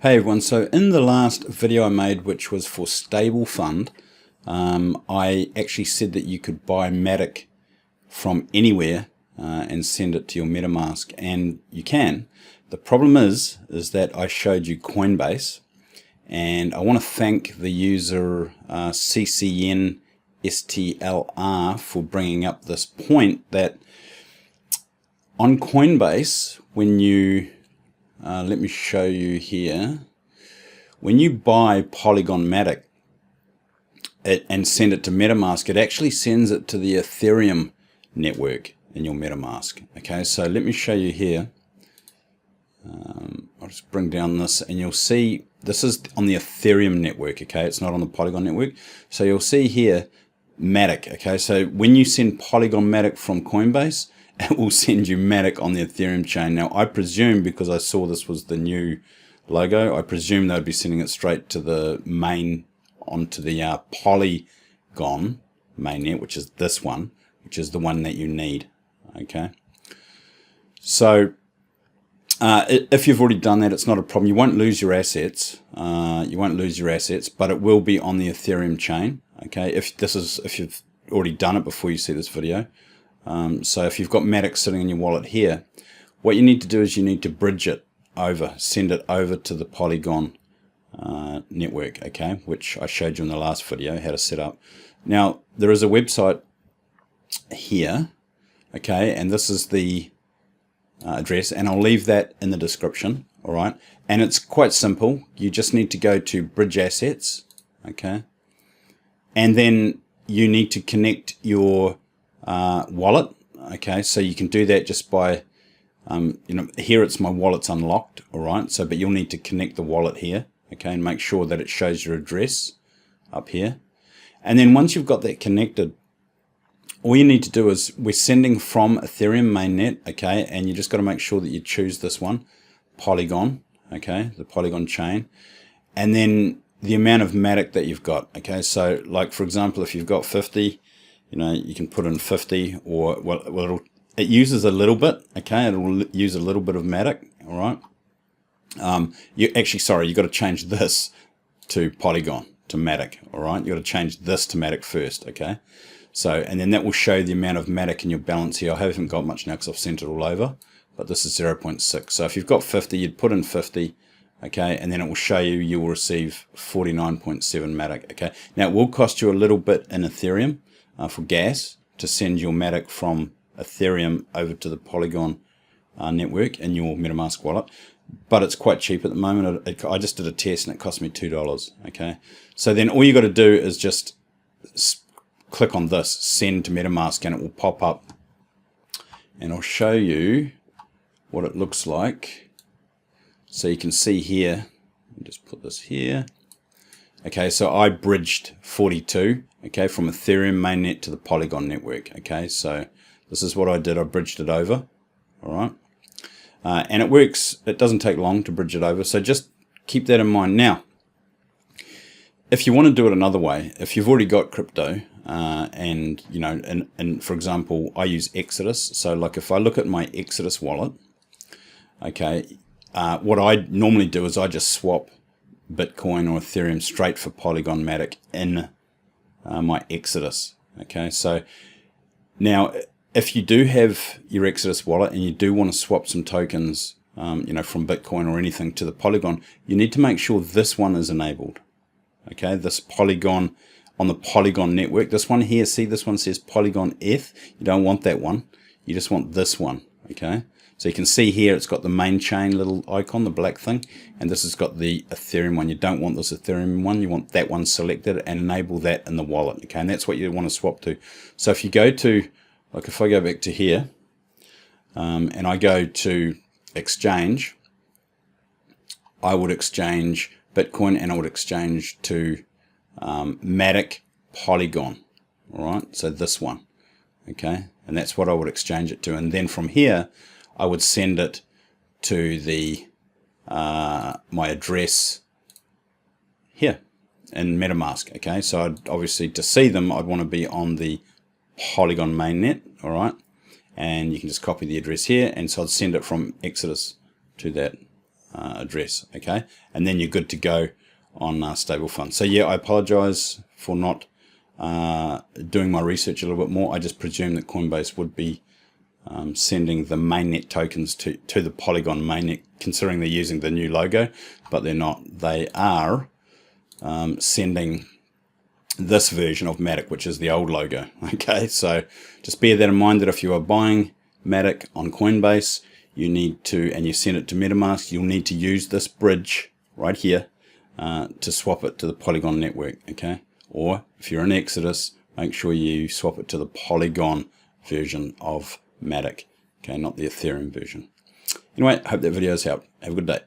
Hey everyone, so in the last video I made, which was for Stablefund, I actually said that you could buy Matic from anywhere and send it to your MetaMask, and you can. The problem is that I showed you Coinbase, and I want to thank the user CCNSTLR for bringing up this point that on Coinbase, when you let me show you here. When you buy Polygon Matic and send it to MetaMask, it actually sends it to the Ethereum network in your MetaMask. Okay, so let me show you here. I'll just bring down this and you'll see this is on the Ethereum network. Okay, it's not on the Polygon network. So you'll see here Matic. Okay, so when you send Polygon Matic from Coinbase, it will send you Matic on the Ethereum chain. Now, I presume, because I saw this was the new logo, I presume they'd be sending it straight to the main, onto the Polygon mainnet, which is this one, which is the one that you need. Okay. So, if you've already done that, it's not a problem. You won't lose your assets. You won't lose your assets, but it will be on the Ethereum chain. Okay. If you've already done it before you see this video. So if you've got Matic sitting in your wallet here, what you need to do is you need to bridge it over, send it over to the Polygon network, okay, which I showed you in the last video how to set up. Now, there is a website here, okay, and this is the address, and I'll leave that in the description, all right, and it's quite simple. You just need to go to Bridge Assets, okay, and then you need to connect your wallet. Okay, so you can do that just by here it's my wallet's unlocked, all right, so but you'll need to connect the wallet here, okay, and make sure that it shows your address up here. And then once you've got that connected, all you need to do is, we're sending from Ethereum mainnet, okay, and you just got to make sure that you choose this one, Polygon, okay, the Polygon chain, and then the amount of Matic that you've got. Okay, so like for example, if you've got 50, you can put in 50, or well it uses a little bit. Okay, it'll use a little bit of Matic. All right. You got to change this to Polygon to Matic. All right, you got to change this to Matic first. Okay, so and then that will show the amount of Matic in your balance here. I haven't got much now because I've sent it all over, but this is 0.6. So if you've got 50, you'd put in 50. Okay, and then it will show you will receive 49.7 Matic. Okay, now it will cost you a little bit in Ethereum. For gas to send your Matic from Ethereum over to the Polygon network in your MetaMask wallet, but it's quite cheap at the moment. I just did a test and it cost me $2. Okay, so then all you got to do is just click on this, send to MetaMask, and it will pop up, and I'll show you what it looks like. So you can see here, just put this here. Okay, so I bridged 42, okay, from Ethereum mainnet to the Polygon network. Okay, so this is what I did. I bridged it over, all right, and it works. It doesn't take long to bridge it over, so just keep that in mind. Now, if you want to do it another way, if you've already got crypto, and and for example, I use Exodus. So like if I look at my Exodus wallet, okay, what I normally do is I just swap Bitcoin or Ethereum straight for Polygon Matic in my Exodus. Okay, so now if you do have your Exodus wallet and you do want to swap some tokens, from Bitcoin or anything to the Polygon, you need to make sure this one is enabled. Okay, this Polygon on the Polygon network. This one here, see, this one says Polygon Eth. You don't want that one. You just want this one. Okay. So you can see here it's got the main chain little icon, the black thing, and this has got the Ethereum one. You don't want this Ethereum one, you want that one selected and enable that in the wallet. Okay, and that's what you want to swap to. So if you go to, like if I go back to here, and I go to exchange, I would exchange Bitcoin and I would exchange to Matic Polygon. All right, so this one, okay, and that's what I would exchange it to. And then from here, I would send it to the my address here in MetaMask. Okay, so I'd obviously, to see them, I'd want to be on the Polygon mainnet. All right, and you can just copy the address here, and so I'd send it from Exodus to that address, okay? And then you're good to go on Stablefund. So yeah, I apologize for not doing my research a little bit more. I just presumed that Coinbase would be sending the mainnet tokens to the Polygon mainnet, considering they're using the new logo, but they're not. They are sending this version of Matic, which is the old logo. Okay, so just bear that in mind, that if you are buying Matic on Coinbase, you need to, and you send it to MetaMask, you'll need to use this bridge right here to swap it to the Polygon network. Okay, or if you're in Exodus, make sure you swap it to the Polygon version of Matic. Okay, not the Ethereum version. Anyway, hope that video has helped. Have a good day.